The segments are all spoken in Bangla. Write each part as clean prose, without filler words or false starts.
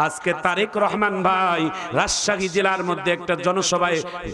আজকে তারেক রহমান ভাই রাজশাহী জেলার মধ্যে একটা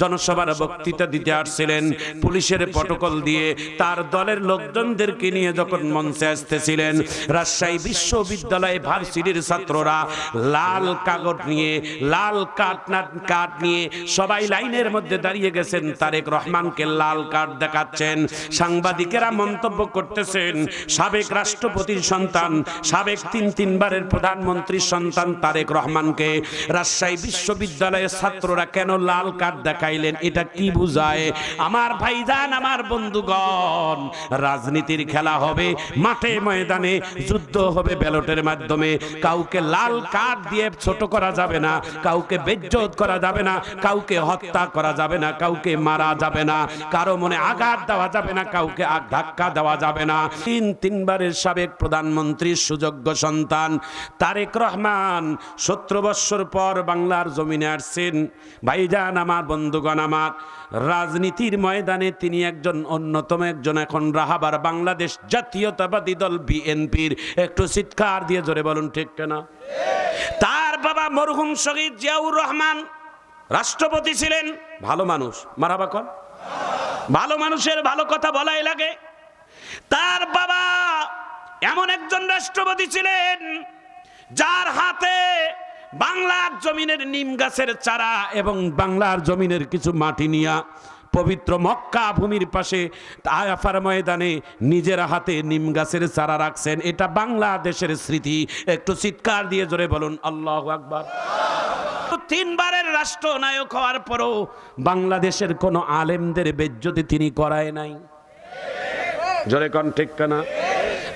জনসভার বক্তৃতা দিতে আসছিলেন। পুলিশের প্রটোকল দিয়ে তার দলের লোকজনদেরকে নিয়ে যখন মঞ্চে আসতেছিলেন, রাজশাহী বিশ্ববিদ্যালয়ে ভার্সিটির ছাত্ররা লাল কাগজ নিয়ে, লাল কার্ড নিয়ে সবাই লাইনের মধ্যে দাঁড়িয়ে গেছেন, তারেক রহমানকে লাল কার্ড দেখাচ্ছেন। সাংবাদিকেরা মন্তব্য করতেছেন, সাবেক রাষ্ট্রপতির সন্তান, সাবেক তিনবারের প্রধানমন্ত্রীর সন্তান তারেক রহমানকে রাজশাহী বিশ্ববিদ্যালয়ের ছাত্ররা কেন লাল কার্ড দেখাইলেন? এটা কি বুঝায়? আমার ভাইজান, আমার বন্ধুগণ, রাজনীতির খেলা হবে মাঠে ময়দানে, যুদ্ধ হবে ব্যালটের মাধ্যমে। কাউকে লাল কার্ড দিয়ে ছোট করা যাবে না, কাউকে বেজ্জত করা যাবে না, কাউকে হত্যা করা যাবে না, কাউকে মারা যাবে না, কারো মনে আঘাত দেওয়া যাবে না, কাউকে ধাক্কা দেওয়া যাবে না। তিনবারের সাবেক প্রধানমন্ত্রীর সুযোগ্য সন্তান তারেক রহমান 17 বছর পর বাংলার জমিনে আসছেন। ভাইজান, আমার বন্ধুগণ, আমার রাজনীতির ময়দানে তিনি অন্যতম একজন এখন রাহাবার বাংলাদেশ জাতীয়তাবাদী দল বিএনপির। একটু চিৎকার দিয়ে জোরে বলুন ঠিক না? তার বাবা মরহুম শহীদ জিয়াউর রহমান রাষ্ট্রপতি ছিলেন। ভালো মানুষ, মারহাবা কর। ভালো মানুষের ভালো কথা বলাই লাগে। তার বাবা এমন একজন রাষ্ট্রপতি ছিলেন যার হাতে বাংলার জমিনের নিম গাছের চারা এবং বাংলার জমিনের কিছু মাটি নিয়া পবিত্র মক্কা ভূমির পাশে আরাফার ময়দানে নিজের হাতে নিম গাছের চারা রাখছেন। এটা বাংলাদেশের স্মৃতি। একটু চিৎকার দিয়ে জোরে বলুন আল্লাহু আকবার। 3 বারের রাষ্ট্রনায়ক হওয়ার পরও বাংলাদেশের কোন আলেমদের বেজ্জতি তিনি করায় নাই। জোরে কোন ঠিক না?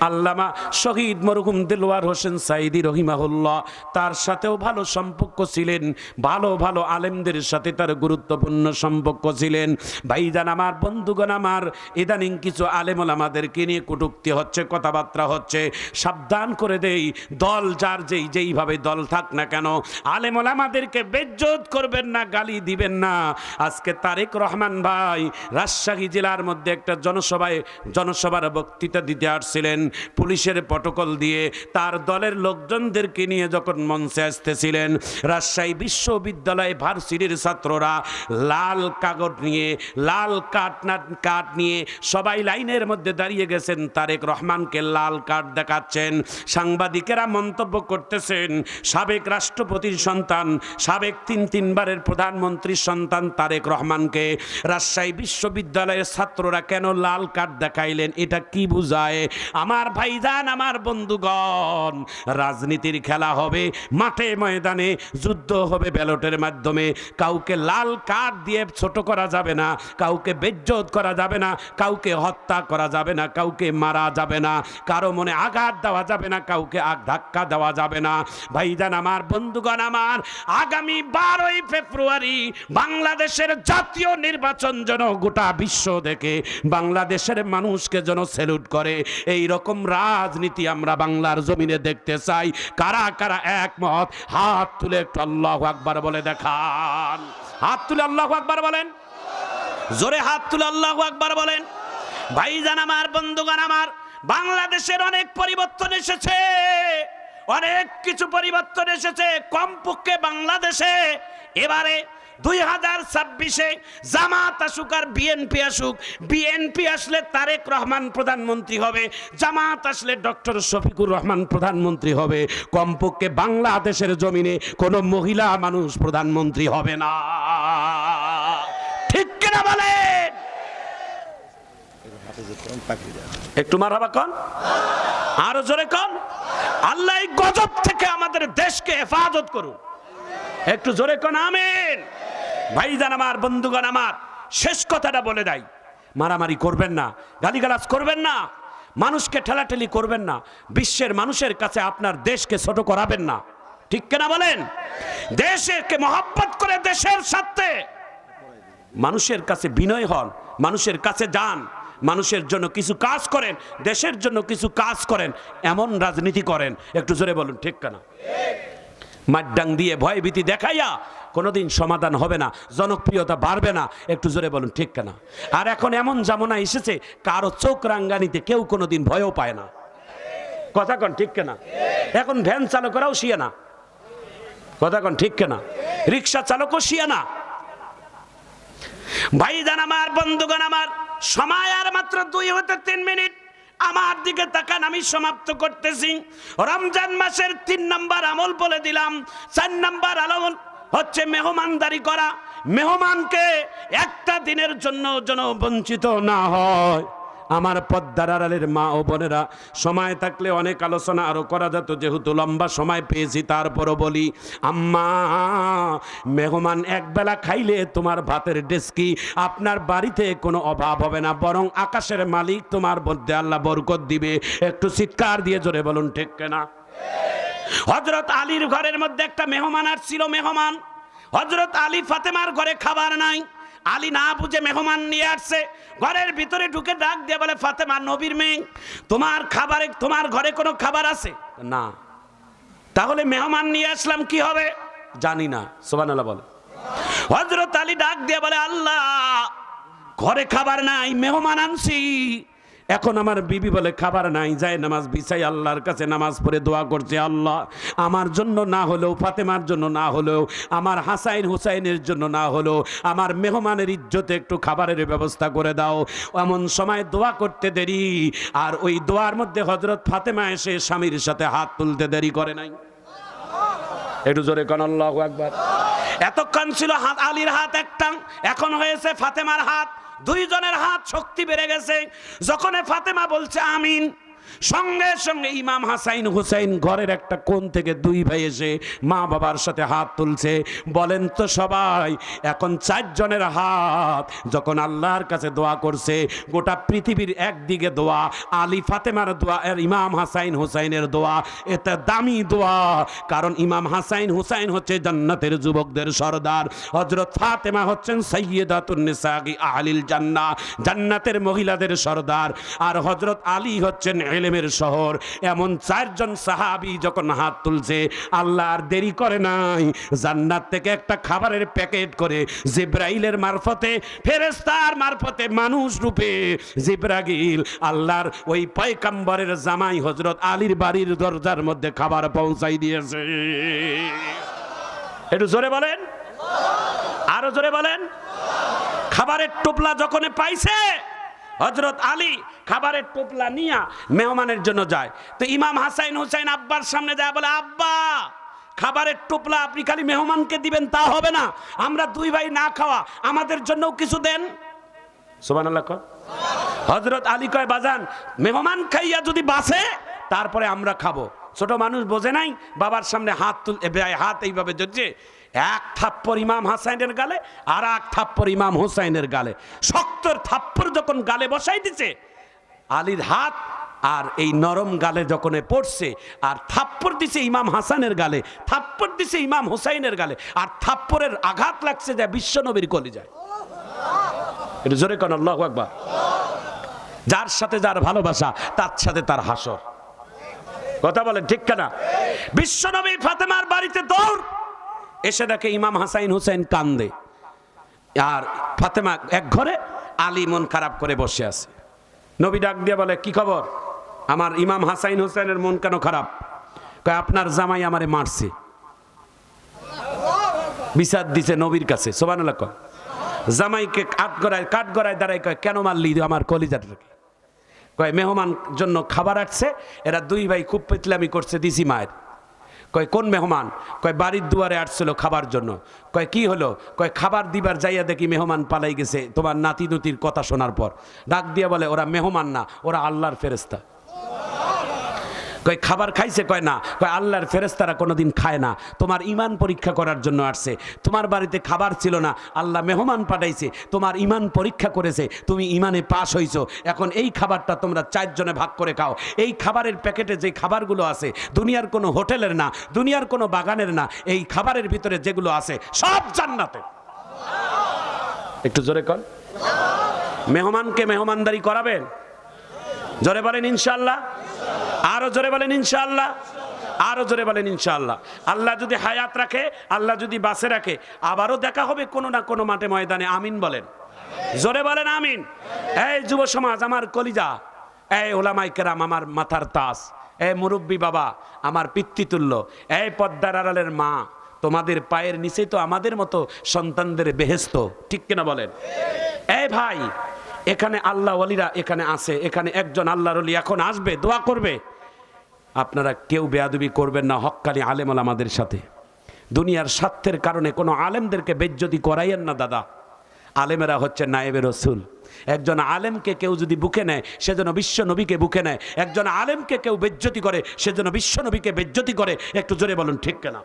আল্লামা শহীদ মরহুম দেলোয়ার হোসেন সাইদি রহিমাহুল্লাহ, তার সাথেও ভালো সম্পর্ক ছিলেন। ভালো আলেমদের সাথে তার গুরুত্বপূর্ণ সম্পর্ক ছিলেন। ভাইজান, আমার বন্ধুগণ, আমার ইদানিং কিছু আলেম ওলামাদেরকে নিয়ে কটূক্তি হচ্ছে, কথাবার্তা হচ্ছে। সাবধান করে দেই, দল যার যেইভাবে দল থাক না কেন, আলেম ওলামাদেরকে বেজ্জত করবেন না, গালি দিবেন না। আজকে তারেক রহমান ভাই রাজশাহী জেলার মধ্যে একটা জনসভার বক্তৃতা দিতে আসছিলেন। পুলিশের প্রটোকল দিয়ে তার দলের লোকজনদেরকে নিয়ে যখন মঞ্চে আসতেছিলেন, রাজশাহী বিশ্ববিদ্যালয়ে ভার্সিটির ছাত্ররা লাল কাগজ নিয়ে, লাল কার্ড নিয়ে সবাই লাইনের মধ্যে দাঁড়িয়ে গেছেন, তারেক রহমানকে লাল কার্ড দেখাচ্ছেন। সাংবাদিকেরা মন্তব্য করতেছেন, সাবেক রাষ্ট্রপতির সন্তান, সাবেক তিনবারের প্রধানমন্ত্রীর সন্তান তারেক রহমানকে রাজশাহী বিশ্ববিদ্যালয়ের ছাত্ররা কেন লাল কার্ড দেখাইলেন? এটা কি বুঝায়? আমার ভাইজান, আমার বন্ধুগণ, রাজনীতির খেলা হবে মাঠে ময়দানে, যুদ্ধ হবে ব্যালটের মাধ্যমে। কাউকে লাল কার্ড দিয়ে ছোট করা যাবে না, কাউকে বেজ্জত করা যাবে না, কাউকে হত্যা করা যাবে না, কাউকে মারা যাবে না, কারো মনে আঘাত দেওয়া যাবে না, কাউকে ধাক্কা দেওয়া যাবে না। ভাইজান, আমার বন্ধুগণ, আমার আগামী 12ই ফেব্রুয়ারি বাংলাদেশের জাতীয় নির্বাচন যেন গোটা বিশ্ব দেখে, বাংলাদেশের মানুষকে যেন স্যালুট করে। এই রকম রাজনীতি আমরা বাংলার জমিনে দেখতে চাই। কারা কারা একমত হাত তুলে একটু আল্লাহু আকবার বলে দেখান। হাত তুলে আল্লাহু আকবার বলেন, জোরে হাত তুলে আল্লাহু আকবার বলেন। ভাইজান, আমার বন্ধুগণ, আমার বাংলাদেশের অনেক পরিবর্তন এসেছে, অনেক কিছু পরিবর্তন এসেছে। কমপক্ষে বাংলাদেশে এবারে 2026-এ জামাত আসুক আর বিএনপি আসুক, বিএনপি আসলে তারেক রহমান প্রধানমন্ত্রী হবে, জামাত আসলে ডক্টর শফিকুর রহমান প্রধানমন্ত্রী হবে। কমপক্ষে বাংলাদেশের জমিনে কোনো মহিলা মানুষ প্রধানমন্ত্রী হবে না। ঠিক কিনা বলেন? একটু মারহাবা কন, আরো জোরে কন। আল্লাহ এই গজব থেকে আমাদের দেশকে হেফাজত করুন। একটু জোরে কন আমিন। ভাইজান, আমার বন্ধুগণ, আমার শেষ কথাটা বলে দেয়, মারামারি করবেন না, গালিগালাজ করবেন না, মানুষকে ঠেলাঠেলি করবেন না, বিশ্বের মানুষের কাছে আপনার দেশকে ছোট করাবেন না। ঠিক কিনা বলেন? দেশকে মহব্বত করে দেশের সাথে মানুষের কাছে বিনয় হন, মানুষের কাছে যান, মানুষের জন্য কিছু কাজ করেন, দেশের জন্য কিছু কাজ করেন, এমন রাজনীতি করেন। একটু জোরে বলুন ঠিক কিনা? মাড্ডাং দিয়ে ভয়ভীতি দেখাইয়া কোনোদিন সমাধান হবে না, জনপ্রিয়তা বাড়বে না। একটু জোরে বলুন ঠিক কিনা? আর এখন এমন জামানা এসেছে, কারো চোখ রাঙ্গানিতে কেউ কোনোদিন ভয়ও পায় না। কথা কন ঠিক কিনা? এখন ভ্যান চালকেরাও শিয়ে না, কথা কোন ঠিক কেনা? রিক্সা চালকও শিয়ানা। ভাইজান আমার, বন্ধুগণ আমার, সময় আর মাত্র 2 হতে 3 মিনিট। আমার দিকে তাকান, আমি সমাপ্ত করতেছি। রমজান মাসের 3 নাম্বার আমল বলে দিলাম। 4 নাম্বার আমল হচ্ছে মেহমানদারি করা। মেহমানকে একটা দিনের জন্য যেন বঞ্চিত না হয়। আমার পদ্মার আড়ালের মা ও বোনেরা, সময় থাকলে অনেক আলোচনা আরো করা যেত, যেহেতু লম্বা সময় পেয়েছি তারপরও বলি, আম্মা, মেহমান একবেলা খাইলে তোমার ভাতের ডেস্কি আপনার বাড়িতে কোনো অভাব হবে না, বরং আকাশের মালিক তোমার মধ্যে আল্লাহ বরকত দিবে। একটু চিৎকার দিয়ে জোরে বলুন ঠিক কিনা? হযরত আলীর ঘরের মধ্যে একটা মেহমান আসছিল। মেহমান হযরত আলী ফাতেমার ঘরে খাবার নাই। আলী না বুঝে মেহমান নিয়ে আসছে, ঘরের ভিতরে ঢুকে ডাক দিয়ে বলে, ফাতেমা, নবীর মেয়ে, তোমার ঘরে কোনো খাবার আছে না? তাহলে মেহমান নিয়ে আসলাম, কি হবে জানি না। সুবহানাল্লাহ বলে। হযরত আলী ডাক দিয়ে বলে, আল্লাহ, ঘরে খাবার নাই, মেহমান আনছি। এখন আমার বিবি বলে খাবার নাই, যায় নামাজ বিছাই আল্লাহর কাছে নামাজ পড়ে দোয়া করছে, আল্লাহ, আমার জন্য না হলেও, ফাতেমার জন্য না হলেও, আমার হাসাইন হুসাইনের জন্য না হলেও, আমার মেহমানের ইজ্জতে একটু খাবারের ব্যবস্থা করে দাও। এমন সময় দোয়া করতে দেরি, আর ওই দোয়ার মধ্যে হযরত ফাতেমা এসে স্বামীর সাথে হাত তুলতে দেরি করে নাই। একটু জোরে কোন আল্লাহু আকবার। এতক্ষণ ছিল আলীর হাত একটা, এখন হয়েছে ফাতেমার হাত। 2 জনের হাত শক্তি বেড়ে গেছে। যখন ফাতেমা বলছে আমিন, সঙ্গে সঙ্গে ইমাম হাসাইন হুসাইন ঘরের একটা কোণ থেকে 2 ভাই এসে মা বাবার সাথে হাত তুলছে। বলেন তো সবাই, এখন 4 জনের হাত যখন আল্লাহর কাছে দোয়া করছে, গোটা পৃথিবীর একদিকে দোয়া, আলী ফাতেমার দোয়া আর ইমাম হাসাইন হুসাইনের দোয়া, এটা দামি দোয়া। কারণ ইমাম হাসাইন হুসাইন হচ্ছে জান্নাতের যুবকদের সরদার, হযরত ফাতেমা হচ্ছেন সাইয়্যিদাতুন নিসাঈ আহলিল জান্নাহ, জান্নাতের মহিলাদের সরদার, আর হযরত আলী হচ্ছেন ইলমের শহর। এমন 4 জন সাহাবী যখন হাত তুলছে, আল্লাহ আর দেরি করে নাই, জান্নাত থেকে একটা খাবারের প্যাকেট করে জিবরাইলের মারফতে, ফেরেশতার মারফতে, মানুষ রূপে জিবরাইল আল্লাহর ওই পয়গম্বরের জামাই হযরত আলীর বাড়ির দরজার মধ্যে খাবার পৌঁছাই দিয়েছে। একটু জোরে বলেন, আরো জোরে বলেন। খাবারের টোপলা যখন পাইছে, হযরত আলী খাবারের টোপলা নিয়ে মেহমানের জন্য যায়। তো ইমাম হাসাইন হুসাইন আব্বার সামনে যায়, বলে, আব্বা, খাবারের টোপলা আপনি খালি মেহমানকে দিবেন তা হবে না, আমরা 2 ভাই না খাওয়া, আমাদের জন্যও কিছু দেন। সুবহানাল্লাহ। হযরত আলী কয়, বাজান, মেহমান খাইয়া যদি বাঁচে তারপরে আমরা খাবো। ছোট মানুষ বোঝে নাই, বাবার সামনে হাত এইভাবে ধরছে। 1 থাপ্পড় ইমাম হাসাইনের গালে, আর 1 থাপ্পড় ইমাম হুসাইনের গালে। শক্তর থাপ্পড় যখন গালে বসাই দিছে, আলীর হাত আর এই নরম গালে যখন পড়ছে, আর থাপ্পড় দিছে ইমাম হাসানের গালে, থাপ্পড় দিছে ইমাম হুসাইনের গালে, আর থাপ্পড়ের আঘাত লাগছে যায় বিশ্বনবীর কলিজায়। এটা জোরে কোন আল্লাহু আকবার। যার সাথে যার ভালোবাসা, তার সাথে তার হাসর। কথা বলেন ঠিক কিনা? বিশ্বনবী ফাতেমার বাড়িতে দৌড় এসে দেখে ইমাম হাসাইন হুসাইন কান্দে, আর ফাতেমা এক ঘরে, আলী মন খারাপ করে বসে আছে। নবী ডাক দিয়ে বলে, কি খবর? আমার ইমাম হাসাইন হুসাইনের মন কেন খারাপ? কয়, আপনার জামাই আমারে মারছে, বিচার দিছে নবীর কাছে। সুবহানাল্লাহ। জামাইকে কাঠগড়ায় দাঁড়ায় কয়, কেন মারলি আমার কলিজাটাকে? কয়, মেহমান জন্য খাবার আসছে, এরা 2 ভাই খুব পেতলামি করছে, দিছি মায়ের। কয়, কোন মেহমান? কয়, বাড়ির দুয়ারে আসছিল খাবার জন্য। কয়, কি হলো? কয়, খাবার দিবার যাইয়া দেখি মেহমান পালাই গেছে তোমার নাতি নুতির কথা শোনার পর। ডাক দিয়া বলে, ওরা মেহমান না, ওরা আল্লাহর ফেরেশতা। কয়, খাবার খাইছে? কয়, না। কয়, আল্লাহর ফেরেশতারা কোনোদিন খায় না, তোমার ঈমান পরীক্ষা করার জন্য আসছে। তোমার বাড়িতে খাবার ছিল না, আল্লাহ মেহমান পাঠাইছে, তোমার ঈমান পরীক্ষা করেছে, তুমি ঈমানে পাস হইছো। এখন এই খাবারটা তোমরা 4 জনে ভাগ করে খাও। এই খাবারের প্যাকেটে যে খাবারগুলো আছে, দুনিয়ার কোনো হোটেলের না, দুনিয়ার কোনো বাগানের না, এই খাবারের ভিতরে যেগুলো আছে সব জান্নাতে। একটু জোরে কর। মেহমানকে মেহমানদারি করাবেন? জোরে বলেন ইনশাআল্লাহ। আরো জোরে বলেন ইনশাআল্লাহ। আরো জোরে বলেন ইনশাআল্লাহ। আল্লাহ যদি হায়াত রাখে, আল্লাহ যদি বাঁচে রাখে, আবারও দেখা হবে কোনো না কোনো মাঠে ময়দানে। আমিন বলেন, জোরে বলেন আমিন। এই যুব সমাজ আমার কলিজা, এই ওলামায়ে কেরাম আমার মাথার তাজ, এই মুরব্বী বাবা আমার পিতৃতুল্য, এই পদ্মার আড়ালের মা, তোমাদের পায়ের নিচেই তো আমাদের মতো সন্তানদের বেহেশত, ঠিক কিনা বলেন? এই ভাই, এখানে আল্লাহ ওয়ালিরা এখানে আছে, এখানে একজন আল্লাহর ওলি এখন আসবে, দোয়া করবে। আপনারা কেউ বেয়াদবি করবেন না হক্কানি আলেম আমাদের সাথে। দুনিয়ার স্বার্থের কারণে কোনো আলেমদেরকে বেজ্জতি করাইয়েন না দাদা। আলেমেরা হচ্ছে নায়েবে রসুল। একজন আলেমকে কেউ যদি বুকে নেয় সেজন্য বিশ্ব নবীকে বুকে নেয়। একজন আলেমকে কেউ বেজ্জতি করে সেজন্য বিশ্ব নবীকে বেজ্জতি করে। একটু জোরে বলুন ঠিক কিনা?